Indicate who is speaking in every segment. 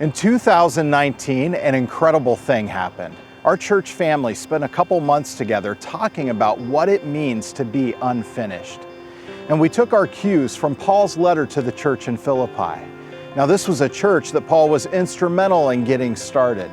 Speaker 1: In 2019, an incredible thing happened. Our church family spent a couple months together talking about what it means to be unfinished. And we took our cues from Paul's letter to the church in Philippi. Now, this was a church that Paul was instrumental in getting started.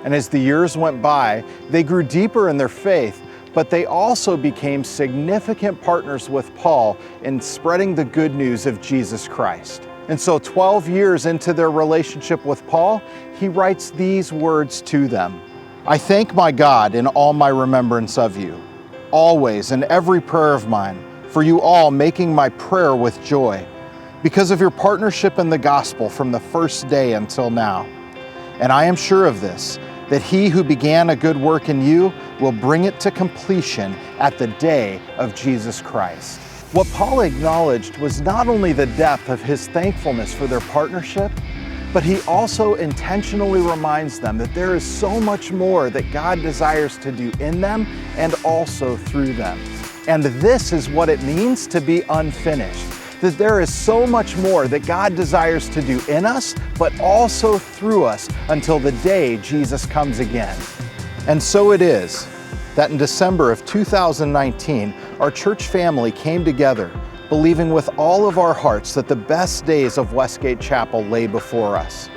Speaker 1: And as the years went by, they grew deeper in their faith, but they also became significant partners with Paul in spreading the good news of Jesus Christ. And so 12 years into their relationship with Paul, he writes these words to them. I thank my God in all my remembrance of you, always in every prayer of mine, for you all making my prayer with joy, because of your partnership in the gospel from the first day until now. And I am sure of this, that he who began a good work in you will bring it to completion at the day of Jesus Christ. What Paul acknowledged was not only the depth of his thankfulness for their partnership, but he also intentionally reminds them that there is so much more that God desires to do in them and also through them. And this is what it means to be unfinished, that there is so much more that God desires to do in us, but also through us until the day Jesus comes again. And so it is that in December of 2019, our church family came together, believing with all of our hearts that the best days of Westgate Chapel lay before us.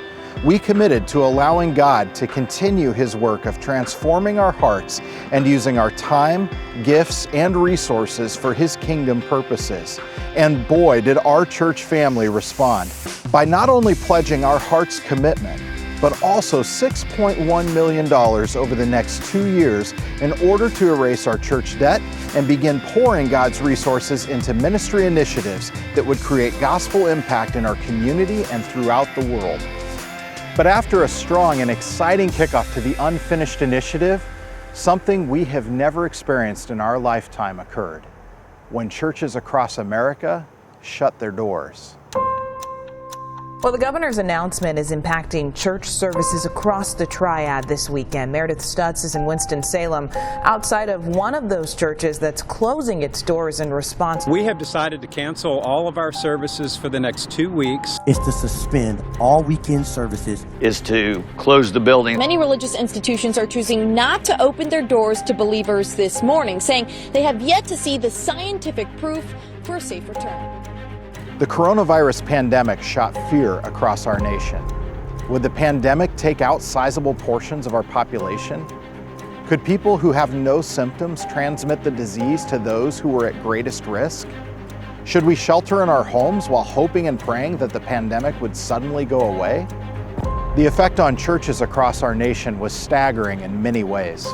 Speaker 1: We committed to allowing God to continue His work of transforming our hearts and using our time, gifts, and resources for His kingdom purposes. And boy, did our church family respond by not only pledging our heart's commitment, but also $6.1 million over the next 2 years in order to erase our church debt and begin pouring God's resources into ministry initiatives that would create gospel impact in our community and throughout the world. But after a strong and exciting kickoff to the Unfinished Initiative, something we have never experienced in our lifetime occurred when churches across America shut their doors.
Speaker 2: Well, the governor's announcement is impacting church services across the Triad this weekend. Meredith Stutz is in Winston-Salem, outside of one of those churches that's closing its doors in response.
Speaker 3: We have decided to cancel all of our services for the next 2 weeks.
Speaker 4: It's to suspend all weekend services.
Speaker 5: Is to close the building.
Speaker 6: Many religious institutions are choosing not to open their doors to believers this morning, saying they have yet to see the scientific proof for a safe return.
Speaker 1: The coronavirus pandemic shot fear across our nation. Would the pandemic take out sizable portions of our population? Could people who have no symptoms transmit the disease to those who were at greatest risk? Should we shelter in our homes while hoping and praying that the pandemic would suddenly go away? The effect on churches across our nation was staggering in many ways.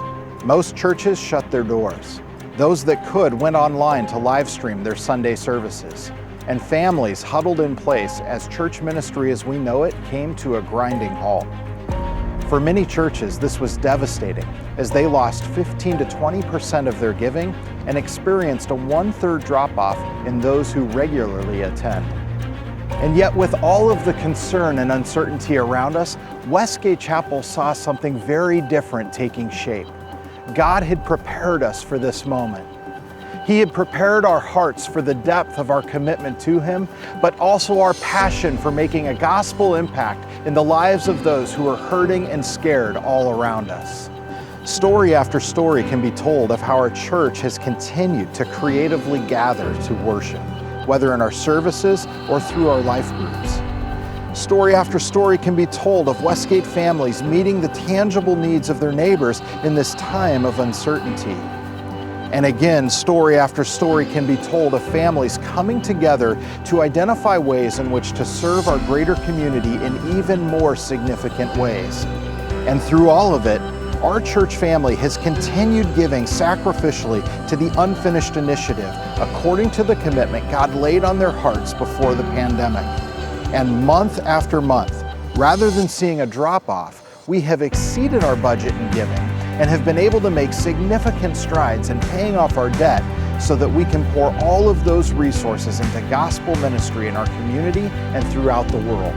Speaker 1: Most churches shut their doors. Those that could went online to live stream their Sunday services. And families huddled in place as church ministry as we know it came to a grinding halt. For many churches, this was devastating as they lost 15 to 20% of their giving and experienced a 1/3 drop-off in those who regularly attend. And yet, with all of the concern and uncertainty around us, Westgate Chapel saw something very different taking shape. God had prepared us for this moment. He had prepared our hearts for the depth of our commitment to Him, but also our passion for making a gospel impact in the lives of those who are hurting and scared all around us. Story after story can be told of how our church has continued to creatively gather to worship, whether in our services or through our life groups. Story after story can be told of Westgate families meeting the tangible needs of their neighbors in this time of uncertainty. And again, story after story can be told of families coming together to identify ways in which to serve our greater community in even more significant ways. And through all of it, our church family has continued giving sacrificially to the Unfinished Initiative according to the commitment God laid on their hearts before the pandemic. And month after month, rather than seeing a drop-off, we have exceeded our budget in giving and have been able to make significant strides in paying off our debt so that we can pour all of those resources into gospel ministry in our community and throughout the world.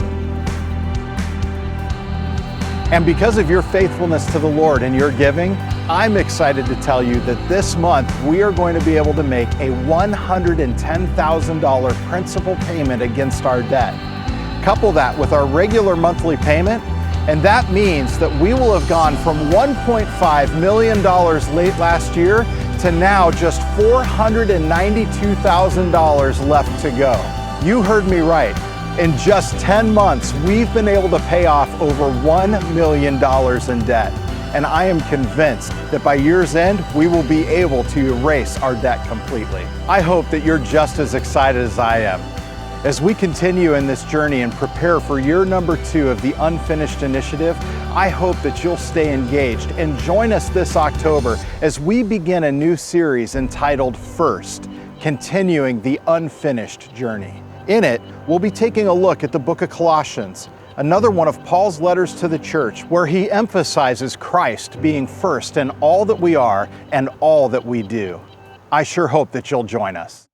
Speaker 1: And because of your faithfulness to the Lord and your giving, I'm excited to tell you that this month we are going to be able to make a $110,000 principal payment against our debt. Couple that with our regular monthly payment, And that means that we will have gone from $1.5 million late last year to now just $492,000 left to go. You heard me right. In just 10 months, we've been able to pay off over $1 million in debt. And I am convinced that by year's end, we will be able to erase our debt completely. I hope that you're just as excited as I am. As we continue in this journey and prepare for year number 2 of the Unfinished Initiative, I hope that you'll stay engaged and join us this October as we begin a new series entitled First, Continuing the Unfinished Journey. In it, we'll be taking a look at the book of Colossians, another one of Paul's letters to the church, where he emphasizes Christ being first in all that we are and all that we do. I sure hope that you'll join us.